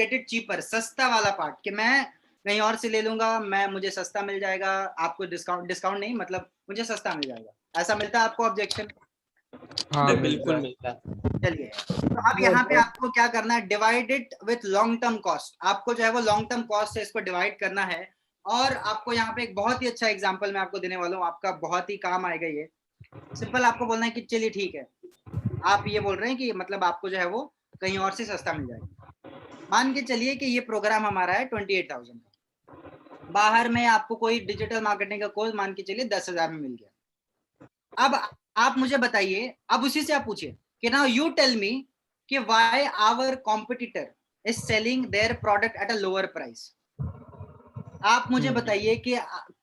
Get it cheaper, सस्ता वाला part, कि मैं कहीं और से ले लूंगा, मुझे सस्ता मिल जाएगा, आपको डिस्काउंट नहीं, मतलब मुझे सस्ता मिल जाएगा, ऐसा मिलता है आपको ऑब्जेक्शन? हाँ बिल्कुल मिलता है। चलिए, तो अब यहाँ पे आपको क्या करना है, divide it with long term cost. आपको जो है वो लॉन्ग टर्म कॉस्ट से इसको डिवाइड करना है। और आपको यहाँ पे एक बहुत ही अच्छा एग्जांपल मैं आपको देने वाला हूँ, आपका बहुत ही काम आएगा ये। सिंपल आपको बोलना है कि चलिए ठीक है, आप ये बोल रहे हैं कि मतलब आपको जो है वो कहीं और से सस्ता मिल जाएगा। मान के चलिए कि ये प्रोग्राम हमारा है 28,000 का, बाहर में आपको कोई डिजिटल मार्केटिंग का कोर्स मान के चलिए 10,000 में मिल गया। अब आप मुझे बताइए, अब उसी से आप पूछिए कि नाउ यू टेल मी कि why our competitor is selling their product at a lower price. आप मुझे बताइए कि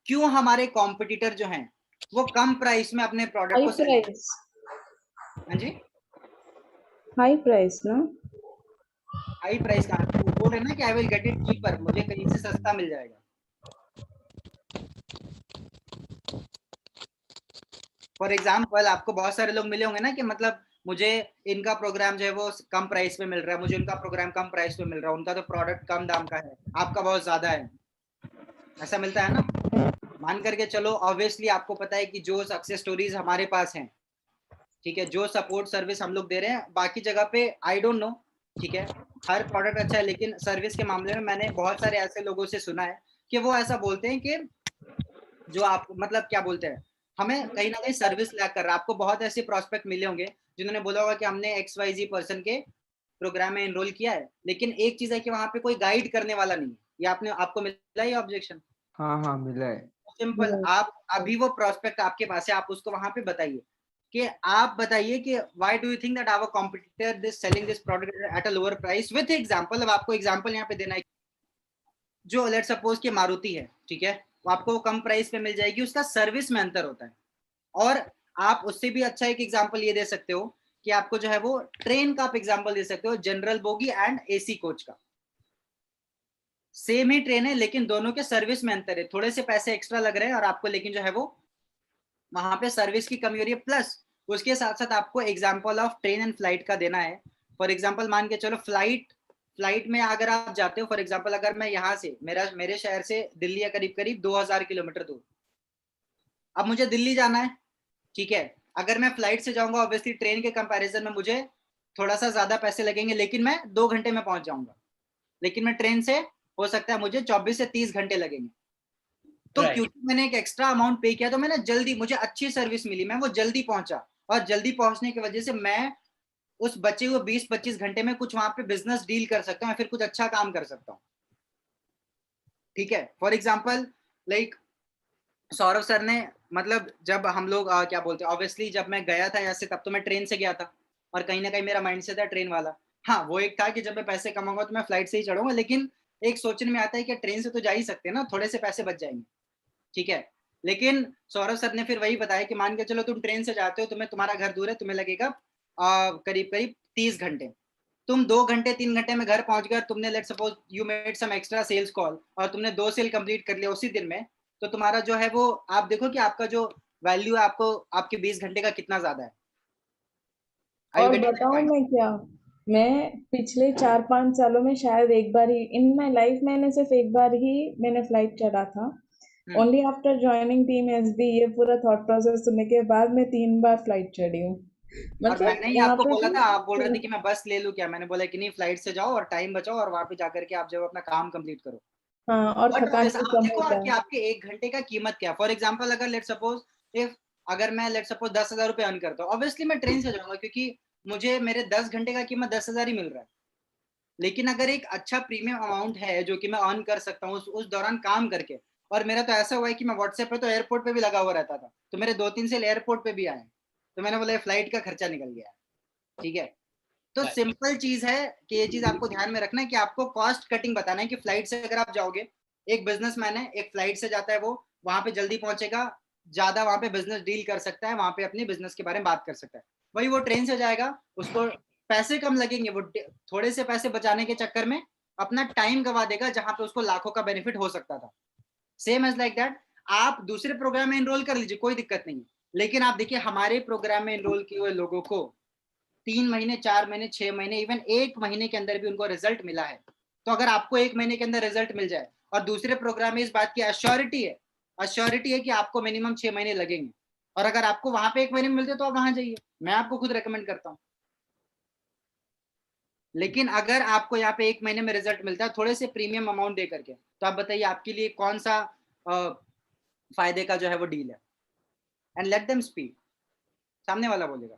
क्यों हमारे कॉम्पिटिटर जो हैं वो कम प्राइस में अपने प्रोडक्ट को सेल। हाँ जी, हाई प्राइस ना, हाई प्राइस का वो बोल रहे हैं ना कि I will get it cheaper, मुझे कहीं से सस्ता मिल जाएगा। फॉर एग्जाम्पल आपको बहुत सारे लोग मिले होंगे ना कि मतलब मुझे इनका प्रोग्राम जो है वो कम प्राइस पे मिल रहा है, मुझे उनका प्रोग्राम कम प्राइस पे मिल रहा है, उनका तो प्रोडक्ट कम दाम का है, आपका बहुत ज्यादा है, ऐसा मिलता है ना। मान करके चलो, ऑब्वियसली आपको पता है कि जो सक्सेस स्टोरीज हमारे पास हैं, ठीक है, जो सपोर्ट सर्विस हम लोग दे रहे हैं, बाकी जगह पे आई डोंट नो, ठीक है, हर प्रोडक्ट अच्छा है, लेकिन सर्विस के मामले में मैंने बहुत सारे ऐसे लोगों से सुना है कि वो ऐसा बोलते हैं कि जो आप मतलब क्या बोलते हैं, हमें कहीं ना कहीं सर्विस लैक कर रहा है। आपको बहुत ऐसे प्रोस्पेक्ट मिले होंगे जिन्होंने बोला होगा कि हमने XYZ पर्सन के प्रोग्राम में एनरोल किया है, लेकिन एक चीज है कि वहां पे कोई गाइड करने वाला नहीं है। ये आपको मिला ये ऑब्जेक्शन? हाँ मिला है। सिंपल, आप अभी वो प्रोस्पेक्ट आपके पास है, आप उसको वहां पे बताइए कि आप बताइए कि why do you think that our competitor this selling this product at a lower price with example. अब आपको एग्जांपल यहाँ पे देना है, जो लेट्स सपोज कि मारुति है, ठीक है, वो आपको कम प्राइस पे मिल जाएगी, उसका सर्विस में अंतर होता है। और आप उससे भी अच्छा एक एग्जांपल ये दे सकते हो कि आपको जो है वो ट्रेन का आप एग्जांपल दे सकते हो, general bogie and AC coach का, सेम ही ट्रेन है लेकिन दोनों के सर्विस में अंतर है, थोड़े से पैसे एक्स्ट्रा लग रहे हैं और आपको, लेकिन जो है वो वहां पे सर्विस की कमी हो रही है। प्लस उसके साथ साथ आपको example of train and flight का देना है। फॉर एग्जांपल मान के चलो, फ्लाइट में अगर आप जाते हो, फॉर एग्जांपल अगर मैं यहाँ से मेरे शहर से दिल्ली है करीब करीब 2000 किलोमीटर दूर, अब मुझे दिल्ली जाना है, ठीक है, अगर मैं फ्लाइट से जाऊंगा ऑब्वियसली ट्रेन के कंपैरिजन में मुझे थोड़ा सा ज्यादा पैसे लगेंगे, लेकिन मैं 2 घंटे में पहुंच जाऊंगा। लेकिन मैं ट्रेन से हो सकता है मुझे 24 से 30 घंटे लगेंगे। तो क्योंकि मैंने एक एक्स्ट्रा अमाउंट पे किया तो मैंने जल्दी, मुझे अच्छी सर्विस मिली, मैं वो जल्दी पहुंचा, और जल्दी पहुंचने की वजह से मैं उस बचे हुए 20-25 घंटे में कुछ वहां पे बिजनेस डील कर सकता हूँ, फिर कुछ अच्छा काम कर सकता हूँ। ठीक है, for example like Saurabh sir ने, मतलब जब हम लोग क्या बोलते हैं, ऑब्वियसली जब मैं गया था यहाँ से तब तो मैं ट्रेन से गया था, और कहीं ना कहीं मेरा माइंड से था ट्रेन वाला। हाँ, वो एक था कि जब मैं पैसे कमाऊंगा तो मैं फ्लाइट से ही चढ़ूंगा, लेकिन एक सोचने में आता है कि ट्रेन से तो जा ही सकते हैं ना, थोड़े से पैसे बच जाएंगे, ठीक है। लेकिन सौरभ सर ने फिर वही बताया कि मान के चलो तुम ट्रेन से जाते हो, तुम्हारा घर दूर है, तुम्हें लगेगा करीब करीब 30 घंटे, तुम 2 घंटे 3 घंटे में घर पहुंच गए, तुमने let suppose you made some extra sales call और तुमने 2 सेल कंप्लीट कर लिया उसी दिन में, तो तुम्हारा जो है वो, आप देखो कि आपका जो वैल्यू है आपको आपके 20 घंटे का कितना ज्यादा है। और बताऊं मैं क्या, मैं पिछले 4-5 सालों में शायद एक बार ही इन माई लाइफ, मैंने सिर्फ एक बार ही मैंने फ्लाइट चढ़ा था, only after joining team SB। ये पूरा थॉट प्रोसेस सुनने के बाद मैं 3 बार फ्लाइट चढ़ी हूँ। और मैंने ही आपको बोला था, आप बोल रहे थे कि मैं बस ले लूं क्या, मैंने बोला कि नहीं, फ्लाइट से जाओ और टाइम बचाओ और वहां पे जाकर के आप जो अपना काम कंप्लीट करो। हाँ, और थकान भी आप कम देखो होता कि है। आपके 1 घंटे का कीमत क्या। फॉर एग्जाम्पल अगर लेट सपोज इफ अगर मैं लेट सपोज 10,000 रुपये अर्न करता हूँ, ऑब्वियसली मैं ट्रेन से जाऊंगा क्योंकि मुझे मेरे 10 घंटे का कीमत 10,000 ही मिल रहा है। लेकिन अगर एक अच्छा प्रीमियम अमाउंट है जो कि मैं अर्न कर सकता हूँ उस दौरान काम करके, और मेरा तो ऐसा हुआ है कि मैं व्हाट्सएप पे तो एयरपोर्ट पे भी लगा हुआ रहता था, तो मेरे 2-3 सेल एयरपोर्ट पे भी आए, तो मैंने बोला फ्लाइट का खर्चा निकल गया। ठीक है, तो सिंपल चीज है कि ये चीज आपको ध्यान में रखना है कि आपको कॉस्ट कटिंग बताना है कि फ्लाइट से अगर आप जाओगे, एक बिजनेसमैन है, एक फ्लाइट से जाता है, वो वहां पे जल्दी पहुंचेगा, ज्यादा वहां पे बिजनेस डील कर सकता है, वहां पे अपनी बिजनेस के बारे में बात कर सकता है। वही वो ट्रेन से जाएगा, उसको पैसे कम लगेंगे, वो थोड़े से पैसे बचाने के चक्कर में अपना टाइम गवा देगा जहां पे उसको लाखों का बेनिफिट हो सकता था। सेम एज लाइक दैट, आप दूसरे प्रोग्राम में एनरोल कर लीजिए, कोई दिक्कत नहीं, लेकिन आप देखिए हमारे प्रोग्राम में एनरोल किए हुए लोगों को 3 महीने 4 महीने 6 महीने इवन 1 महीने के अंदर भी उनको रिजल्ट मिला है। तो अगर आपको 1 महीने के अंदर रिजल्ट मिल जाए, और दूसरे प्रोग्राम में इस बात की अश्योरिटी है कि आपको मिनिमम 6 महीने लगेंगे, और अगर आपको वहां पे 1 महीने में मिलते तो आप वहां जाइए, मैं आपको खुद रेकमेंड करता हूँ। लेकिन अगर आपको यहाँ पे 1 महीने में रिजल्ट मिलता है थोड़े से प्रीमियम अमाउंट दे करके, तो आप बताइए आपके लिए कौन सा फायदे का जो है वो डील है। एंड लेट देम स्पीक, सामने वाला बोलेगा।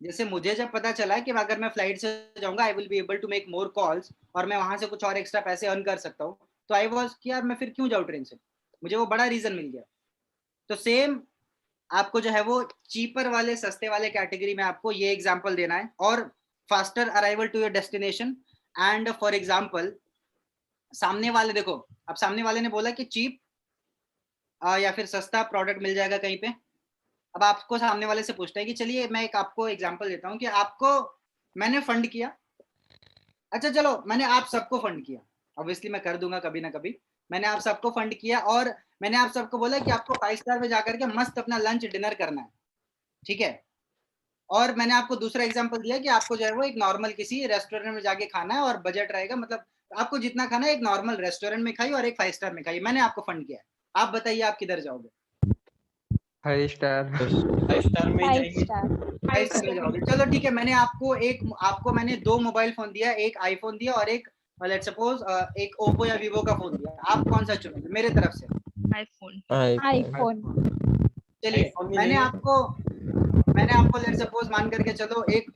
जैसे मुझे जब पता चला कि अगर मैं फ्लाइट से जाऊंगा I will be able to make more calls, और मैं वहां से कुछ और एक्स्ट्रा पैसे अर्न कर सकता हूँ, तो आई वाज कि यार मैं फिर क्यों जाऊँ ट्रेन से, मुझे वो बड़ा रीजन मिल गया। तो सेम आपको जो है वो चीपर वाले, सस्ते वाले कैटेगरी में आपको ये एग्जांपल देना है, और faster arrival to your destination. And for example सामने वाले, देखो अब सामने वाले ने बोला कि चीप या फिर सस्ता प्रोडक्ट मिल जाएगा कहीं पे। अब आपको सामने वाले से पूछता है कि चलिए मैं एक आपको एग्जांपल देता हूँ कि आपको मैंने फंड किया, अच्छा चलो मैंने आप सबको फंड किया, ऑब्वियसली मैं कर दूंगा कभी ना कभी, मैंने आप सबको फंड किया, और मैंने आप सबको बोला कि आपको 5 स्टार में जाकर के मस्त अपना लंच डिनर करना है, ठीक है। और मैंने आपको दूसरा एग्जांपल दिया कि आपको जो है वो एक नॉर्मल किसी रेस्टोरेंट में जाके खाना है, और बजट रहेगा, मतलब आपको जितना खाना है एक नॉर्मल रेस्टोरेंट में खाइए और एक 5 स्टार में खाइए, मैंने आपको फंड किया है। आप बताइए आप किधर जाओगे? 5 स्टार। 5 स्टार में ही 5 जाएंगे। स्टार। 5 स्टार में जाओगे, चलो ठीक है। मैंने आपको मैंने 2 मोबाइल फोन दिया, एक आईफोन दिया और एक लेट्स सपोज एक ओप्पो या वीवो का फोन दिया, आप कौन सा चुनोगे मेरे तरफ से? आईफोन। चलिए मैंने आपको लेट्स सपोज मान करके चलो एक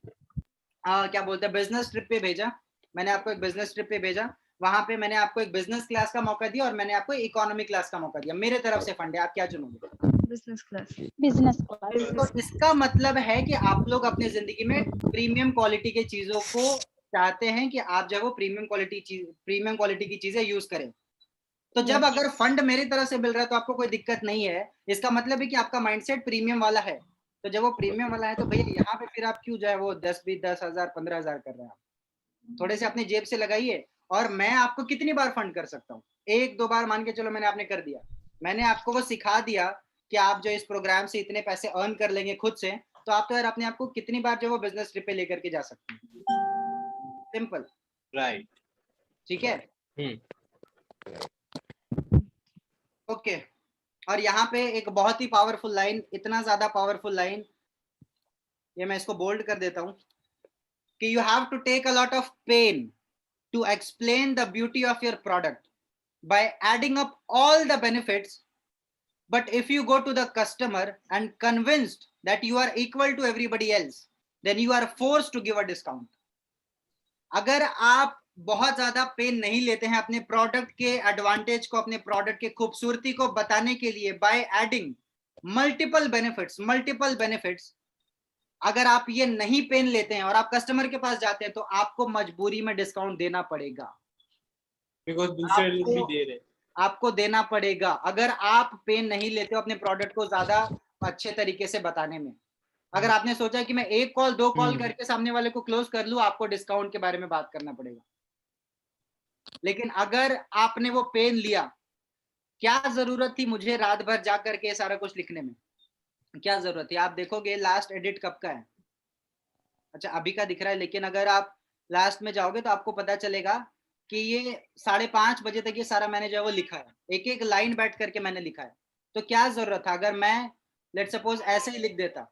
क्या बोलते हैं बिजनेस ट्रिप पे भेजा, मैंने आपको एक बिजनेस ट्रिप पे भेजा, वहां पे मैंने आपको एक बिजनेस क्लास का मौका दिया और मैंने आपको इकोनॉमी क्लास का मौका दिया, मेरे तरफ से फंड है, आप क्या चुनोगे? Business class. तो इसका मतलब है कि आप लोग अपनी जिंदगी में प्रीमियम क्वालिटी के चीजों को चाहते हैं कि आप जब वो प्रीमियम क्वालिटी की चीजें यूज करें। तो जब अगर फंड मेरी तरफ से मिल रहा है तो आपको कोई दिक्कत नहीं है, इसका मतलब है कि आपका माइंडसेट प्रीमियम वाला है। तो जब वो प्रीमियम वाला है तो भैया यहाँ पे फिर आप क्यों जो है वो 10,000 15,000 कर रहे हैं? आप थोड़े से अपनी जेब से लगाइए, और मैं आपको कितनी बार फंड कर सकता हूँ? 1-2 बार मान के चलो मैंने आपने कर दिया, मैंने आपको वो सिखा दिया कि आप जो इस प्रोग्राम से इतने पैसे अर्न कर लेंगे खुद से, तो आप तो यार अपने आप को कितनी बार जो वो बिजनेस ट्रिप पे लेकर के जा सकते हैं। सिंपल, राइट, ठीक है। ओके, और यहाँ पे एक बहुत ही पावरफुल लाइन, इतना ज्यादा पावरफुल लाइन, ये मैं इसको बोल्ड कर देता हूँ कि you have to take a lot of pain to explain the beauty of your product by adding up all the benefits. But if you go to the customer and convinced that you are equal to everybody else, then you are forced to give a discount. अगर आप बहुत ज्यादा pen नहीं लेते हैं अपने product के advantage को, अपने प्रोडक्ट के खूबसूरती को बताने के लिए by adding multiple benefits, अगर आप ये नहीं पेन लेते हैं और आप कस्टमर के पास जाते हैं तो आपको मजबूरी में डिस्काउंट देना पड़ेगा, बिकॉज़ दूसरे लोग भी दे रहे हैं, आपको देना पड़ेगा अगर आप पेन नहीं लेते हो अपने प्रोडक्ट को ज्यादा अच्छे तरीके से बताने में। अगर आपने सोचा कि मैं 1 कॉल 2 कॉल करके सामने वाले को क्लोज कर लूं, आपको डिस्काउंट के बारे में बात करना पड़ेगा। लेकिन अगर आपने वो पेन लिया, क्या जरूरत थी मुझे रात भर जा करके सारा कुछ लिखने में? क्या जरूरत है? आप देखोगे लास्ट एडिट कब का है, अच्छा अभी का दिख रहा है, लेकिन अगर आप लास्ट में जाओगे तो आपको पता चलेगा कि ये 5:30 बजे तक ये सारा मैंने जो है वो लिखा है, एक एक लाइन बैठ करके मैंने लिखा है। तो क्या जरूरत था अगर मैं लेट सपोज ऐसे ही लिख देता,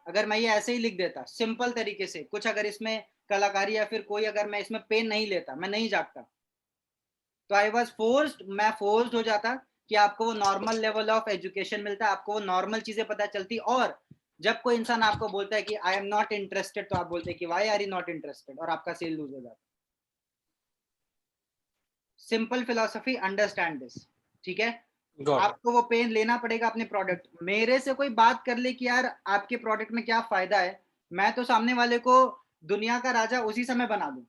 अगर मैं ये ऐसे ही लिख देता सिंपल तरीके से, कुछ अगर इसमें कलाकारी या फिर कोई अगर मैं इसमें पेन नहीं लेता, मैं नहीं जागता, तो आई वॉज फोर्स्ड, मैं फोर्स्ड हो जाता कि आपको वो नॉर्मल लेवल ऑफ एजुकेशन मिलता, आपको वो नॉर्मल चीजें पता चलती। और जब कोई इंसान आपको बोलता है कि आई एम नॉट इंटरेस्टेड, तो आप बोलते हैं कि why are you not interested, और आपका सेल लूज हो जाता। सिंपल फिलॉसफी, अंडरस्टैंड दिस, ठीक है। आपको वो पेन लेना पड़ेगा अपने प्रोडक्ट। मेरे से कोई बात कर ले कि यार आपके प्रोडक्ट में क्या फायदा है, मैं तो सामने वाले को दुनिया का राजा उसी समय बना दूं,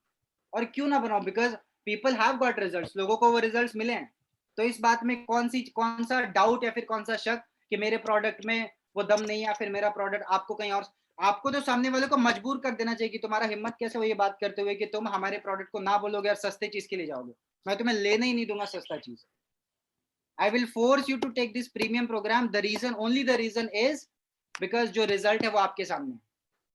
और क्यों ना बनाऊं, because people have got results, लोगों को वो रिजल्ट्स मिले हैं। तो इस बात में कौन सा डाउट या फिर कौन सा शक कि मेरे प्रोडक्ट में वो दम नहीं है, या फिर मेरा प्रोडक्ट आपको कहीं और। आपको तो सामने वाले को मजबूर कर देना चाहिए कि तुम्हारा हिम्मत कैसे हो ये बात करते हुए कि तुम हमारे प्रोडक्ट को ना बोलोगे और सस्ते चीज के लिए जाओगे, मैं तुम्हें लेने ही नहीं दूंगा सस्ता चीज। I will force you to take this premium program. The reason, only the reason is because जो रिजल्ट है वो आपके सामने।